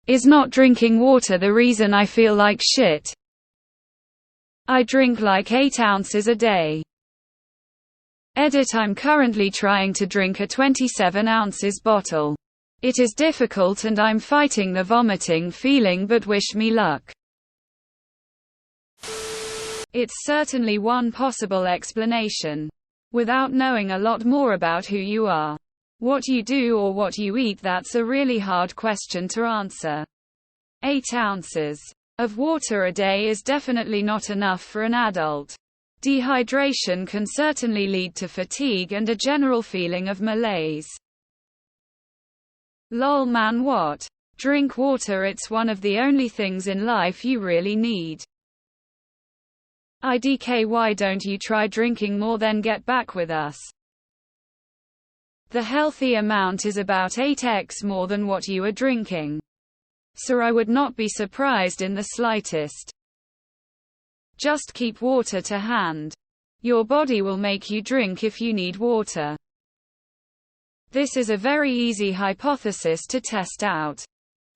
Is not drinking water the reason I feel like shit? I drink like 8 ounces a day. Edit. I'm currently trying to drink a 27 ounces bottle. It is difficult and I'm fighting the vomiting feeling, but wish me luck. It's certainly one possible explanation. Without knowing a lot more about who you are, what you do or what you eat, that's a really hard question to answer. 8 ounces of water a day is definitely not enough for an adult. Dehydration can certainly lead to fatigue and a general feeling of malaise. Lol man, what? Drink water, it's one of the only things in life you really need. IDK, why don't you try drinking more then get back with us? The healthy amount is about 8x more than what you are drinking. So I would not be surprised in the slightest. Just keep water to hand. Your body will make you drink if you need water. This is a very easy hypothesis to test out.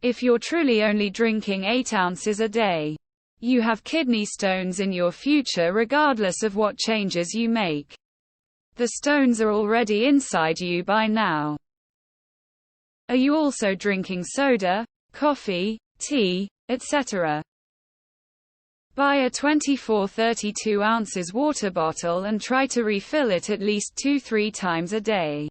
If you're truly only drinking 8 ounces a day, you have kidney stones in your future regardless of what changes you make. The stones are already inside you by now. Are you also drinking soda, coffee, tea, etc.? Buy a 24-32 ounces water bottle and try to refill it at least 2-3 times a day.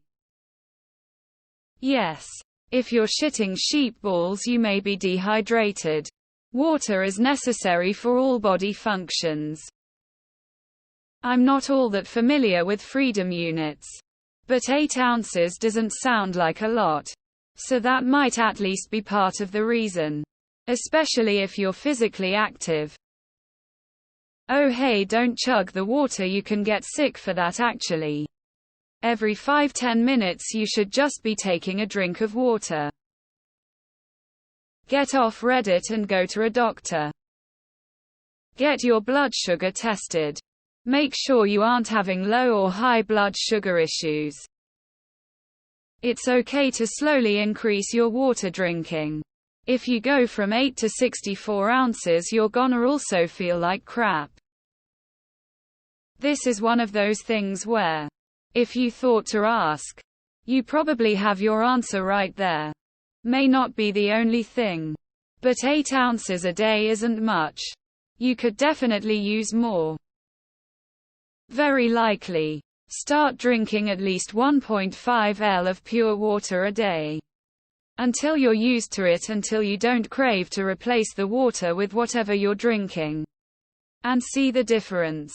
Yes. If you're shitting sheep balls, you may be dehydrated. Water is necessary for all body functions. I'm not all that familiar with freedom units, but 8 ounces doesn't sound like a lot. So that might at least be part of the reason. Especially if you're physically active. Oh hey, don't chug the water, you can get sick for that actually. Every 5-10 minutes you should just be taking a drink of water. Get off Reddit and go to a doctor. Get your blood sugar tested. Make sure you aren't having low or high blood sugar issues. It's okay to slowly increase your water drinking. If you go from 8 to 64 ounces, you're gonna also feel like crap. This is one of those things where, if you thought to ask, you probably have your answer right there. May not be the only thing. But 8 ounces a day isn't much. You could definitely use more. Very likely. Start drinking at least 1.5 L of pure water a day. Until you're used to it, until you don't crave to replace the water with whatever you're drinking. And see the difference.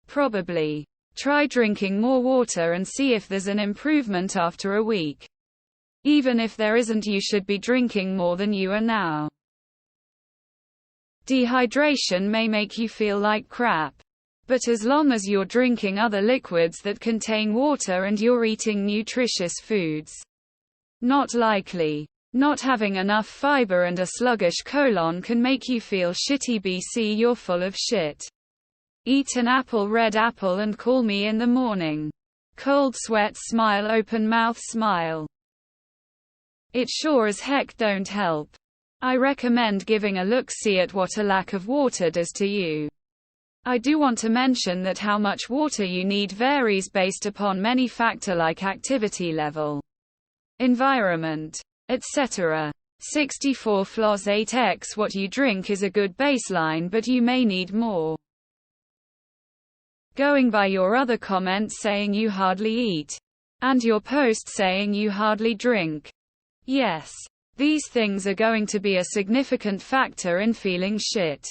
Probably. Try drinking more water and see if there's an improvement after a week. Even if there isn't, you should be drinking more than you are now. Dehydration may make you feel like crap. But as long as you're drinking other liquids that contain water and you're eating nutritious foods. Not likely. Not having enough fiber and a sluggish colon can make you feel shitty. BC, you're full of shit. Eat an apple, red apple, and call me in the morning. Cold sweat, smile, open mouth, smile. It sure as heck don't help. I recommend giving a look-see at what a lack of water does to you. I do want to mention that how much water you need varies based upon many factors like activity level, environment, etc. 64 floss 8x what you drink is a good baseline, but you may need more. Going by your other comments saying you hardly eat, and your post saying you hardly drink. Yes. These things are going to be a significant factor in feeling shit.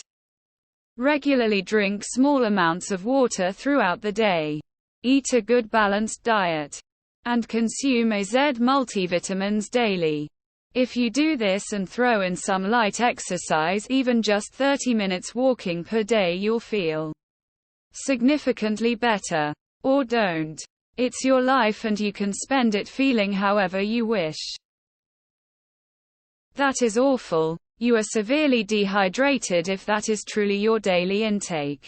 Regularly drink small amounts of water throughout the day. Eat a good balanced diet. And consume AZ multivitamins daily. If you do this and throw in some light exercise, even just 30 minutes walking per day, you'll feel significantly better. Or don't. It's your life and you can spend it feeling however you wish. That is awful. You are severely dehydrated if that is truly your daily intake.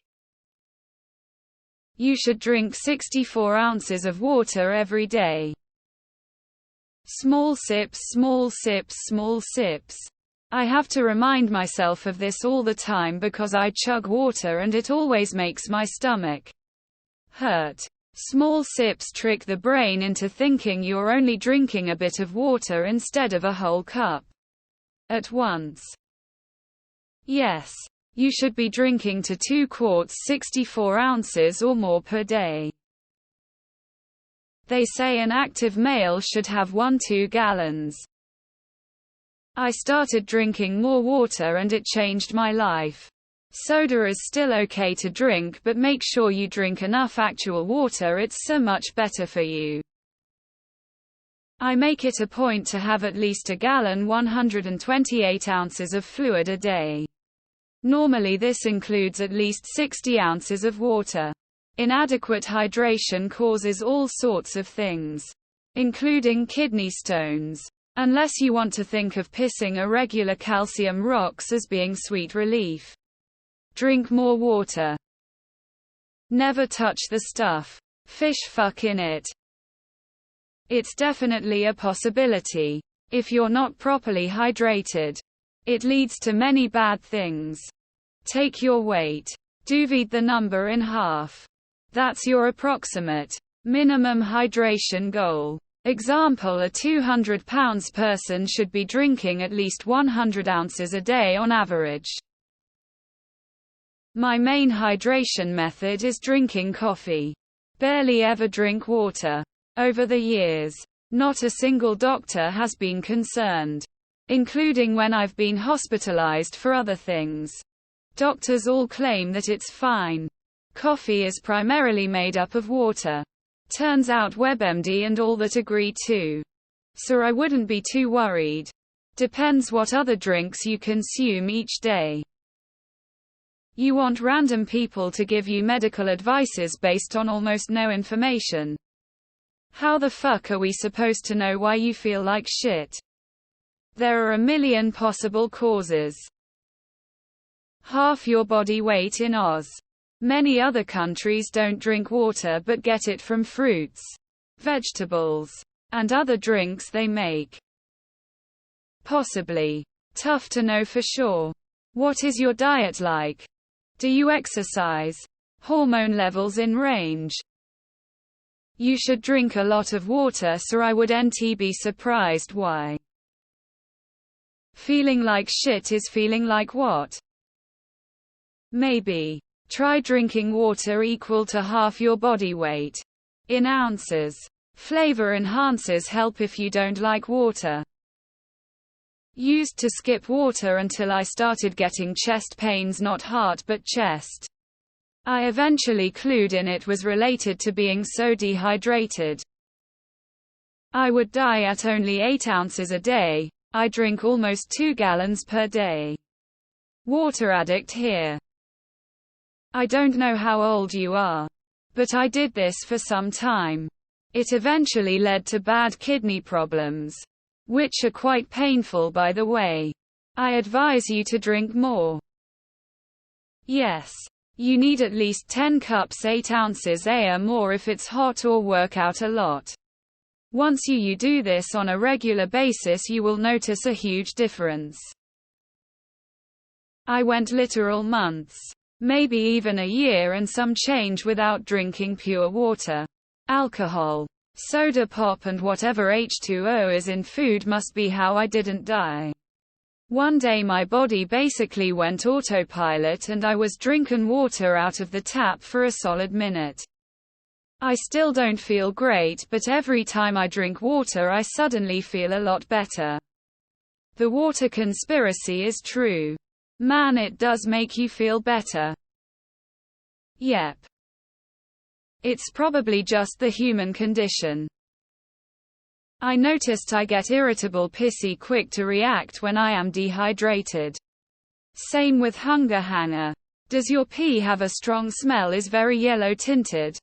You should drink 64 ounces of water every day. Small sips, small sips, small sips. I have to remind myself of this all the time because I chug water and it always makes my stomach hurt. Small sips trick the brain into thinking you're only drinking a bit of water instead of a whole cup at once. Yes, you should be drinking to 2 quarts 64 ounces or more per day. They say an active male should have 1-2 gallons. I started drinking more water and it changed my life. Soda is still okay to drink, but make sure you drink enough actual water, it's so much better for you. I make it a point to have at least a gallon 128 ounces of fluid a day. Normally this includes at least 60 ounces of water. Inadequate hydration causes all sorts of things, including kidney stones. Unless you want to think of pissing irregular calcium rocks as being sweet relief. Drink more water. Never touch the stuff. Fish fuck in it. It's definitely a possibility. If you're not properly hydrated, it leads to many bad things. Take your weight. Divide the number in half. That's your approximate minimum hydration goal. Example: a 200-pound person should be drinking at least 100 ounces a day on average. My main hydration method is drinking coffee. Barely ever drink water. Over the years, not a single doctor has been concerned, including when I've been hospitalized for other things. Doctors all claim that it's fine. Coffee is primarily made up of water. Turns out WebMD and all that agree too. So I wouldn't be too worried. Depends what other drinks you consume each day. You want random people to give you medical advices based on almost no information. How the fuck are we supposed to know why you feel like shit? There are a million possible causes. Half your body weight in Oz. Many other countries don't drink water but get it from fruits, vegetables, and other drinks they make. Possibly. Tough to know for sure. What is your diet like? Do you exercise? Hormone levels in range? You should drink a lot of water, so I wouldn't be surprised why. Feeling like shit is feeling like what? Maybe. Try drinking water equal to half your body weight. In ounces. Flavor enhancers help if you don't like water. Used to skip water until I started getting chest pains, not heart but chest. I eventually clued in it was related to being so dehydrated. I would die at only 8 ounces a day. I drink almost 2 gallons per day. Water addict here. I don't know how old you are, but I did this for some time. It eventually led to bad kidney problems, which are quite painful, by the way. I advise you to drink more. Yes. You need at least 10 cups 8 ounces or more if it's hot or work out a lot. Once you do this on a regular basis, you will notice a huge difference. I went literal months, maybe even a year and some change without drinking pure water. Alcohol, soda pop and whatever H2O is in food must be how I didn't die. One day my body basically went autopilot and I was drinking water out of the tap for a solid minute. I still don't feel great, but every time I drink water I suddenly feel a lot better. The water conspiracy is true. Man, it does make you feel better. Yep. It's probably just the human condition. I noticed I get irritable, pissy, quick to react when I am dehydrated. Same with hunger hanger. Does your pee have a strong smell? Is very yellow tinted?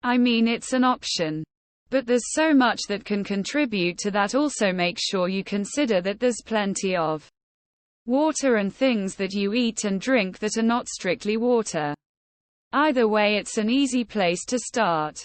I mean, it's an option. But there's so much that can contribute to that. Also make sure you consider that there's plenty of water and things that you eat and drink that are not strictly water. Either way, it's an easy place to start.